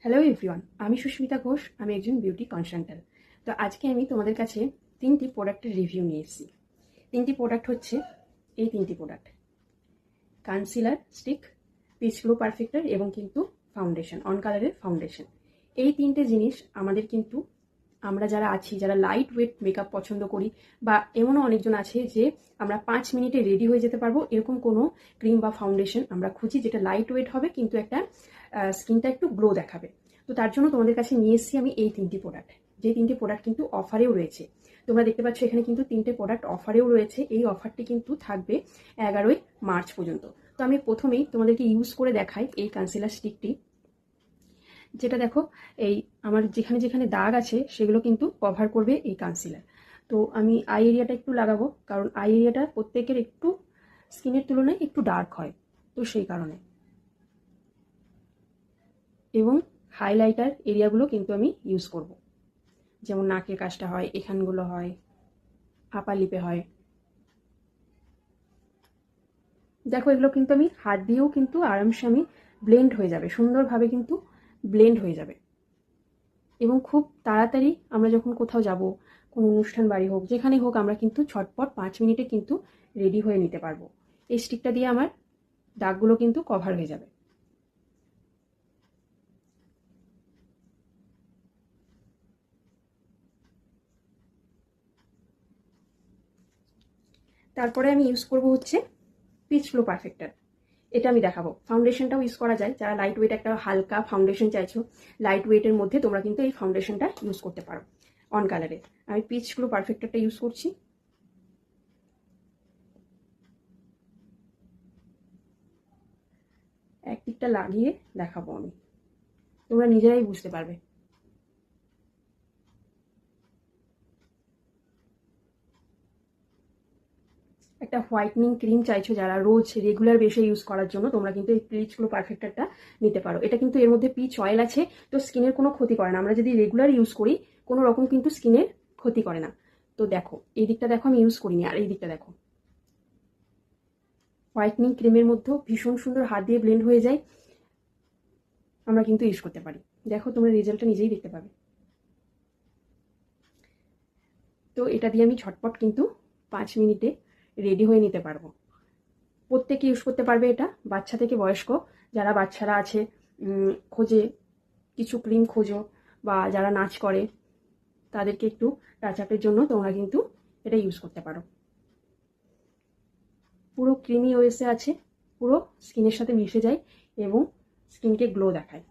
Hello everyone, আমি সুস্মিতা ঘোষ। আমি একজন বিউটি কনসালট্যান্ট। তো আজকে আমি তোমাদের কাছে তিনটি প্রোডাক্টের রিভিউ নিয়ে এসেছি। তিনটি প্রোডাক্ট হচ্ছে এই তিনটি product: concealer stick, peach glow perfector এবং কিন্তু ফাউন্ডেশন, অন কালারের ফাউন্ডেশন। এই তিনটে জিনিস আমাদের কিন্তু, আমরা যারা আছি, যারা লাইট ওয়েট মেকআপ পছন্দ করি, বা এমনও অনেকজন আছে যে আমরা 5 মিনিটে রেডি হয়ে যেতে পারবো, এরকম কোনো ক্রিম বা ফাউন্ডেশন আমরা খুঁজি যেটা লাইট ওয়েট হবে কিন্তু একটা স্কিনটা একটু গ্লো দেখাবে। তো তার জন্য তোমাদের কাছে নিয়ে এসেছি আমি এই তিনটি প্রোডাক্ট। যে তিনটি প্রোডাক্ট কিন্তু অফারেও রয়েছে। তোমরা দেখতে পাচ্ছ এখানে কিন্তু তিনটে প্রোডাক্ট অফারেও রয়েছে। এই অফারটি কিন্তু থাকবে 11ই মার্চ পর্যন্ত। তো আমি প্রথমেই তোমাদেরকে ইউজ করে দেখাই এই কনসিলার স্টিকটি। যেটা দেখো, এই আমার যেখানে যেখানে দাগ আছে সেগুলো কিন্তু কভার করবে এই কনসিলার। তো আমি আই এরিয়াটা একটু লাগাবো, কারণ আই এরিয়াটা প্রত্যেকের একটু স্কিনের তুলনায় একটু ডার্ক হয়, তো সেই কারণে। এবং হাইলাইটার এরিয়াগুলো কিন্তু আমি ইউজ করব, যেমন নাকের কাছটা হয়, এখানগুলো হয়, আপার লিপে হয়। দেখো, এগুলো কিন্তু আমি হাত দিয়েও কিন্তু আরামসে আমি ব্লেন্ড হয়ে যাবে, সুন্দরভাবে কিন্তু ব্লেন্ড হয়ে যাবে। এবং খুব তাড়াতাড়ি আমরা যখন কোথাও যাব, কোনো অনুষ্ঠান বাড়ি হোক, যেখানে হোক, আমরা কিন্তু ঝটপট 5 মিনিটে কিন্তু রেডি হয়ে নিতে পারবো। এই স্টিকটা দিয়ে আমার দাগগুলো কিন্তু কভার হয়ে যাবে। তারপরে আমি ইউজ করব হচ্ছে পিচ গ্লো পারফেক্টর। এটা আমি দেখাবো। ফাউন্ডেশনটাও ইউজ করা যায়, যারা লাইট ওয়েট একটা হালকা ফাউন্ডেশন চাইছো, লাইট ওয়েটের মধ্যে তোমরা কিন্তু এই ফাউন্ডেশনটা ইউজ করতে পারো অন কালারে। আমি পিচ গ্লো পারফেক্টরটা ইউজ করছি। একদিকটা লাগিয়ে দেখাবো আমি, তোমরা নিজেরাই বুঝতে পারবে। একটা হোয়াইটনিং ক্রিম চাইছো যারা রোজ রেগুলার বেসে ইউজ করার জন্য, তোমরা কিন্তু এই পিচ গ্লো পারফেক্টরটা নিতে পারো। এটা কিন্তু এর মধ্যে পিচ অয়েল আছে, তো স্কিনের কোনো ক্ষতি করে না। আমরা যদি রেগুলার ইউজ করি, কোনো রকম কিন্তু স্কিনের ক্ষতি করে না। তো দেখো, এই দিকটা দেখো আমি ইউজ করিনি, আর এই দিকটা দেখো, হোয়াইটনিং ক্রিমের মধ্যেও ভীষণ সুন্দর হাত দিয়ে ব্লেন্ড হয়ে যায়, আমরা কিন্তু ইউজ করতে পারি। দেখো, তোমরা রেজাল্টটা নিজেই দেখতে পাবে। তো এটা দিয়ে আমি ঝটপট কিন্তু 5 মিনিটে রেডি হয়ে নিতে পারবো। প্রত্যেকে ইউজ করতে পারবে এটা, বাচ্চা থেকে বয়স্ক। যারা বাচ্চারা আছে, খোঁজে কিছু ক্রিম খোঁজো, বা যারা নাচ করে, তাদেরকে একটু টাচ আপের জন্য তোমরা কিন্তু এটা ইউজ করতে পারো। পুরো ক্রিমি ওয়েসে আছে, পুরো স্কিনের সাথে মিশে যায় এবং স্কিনকে গ্লো দেখায়।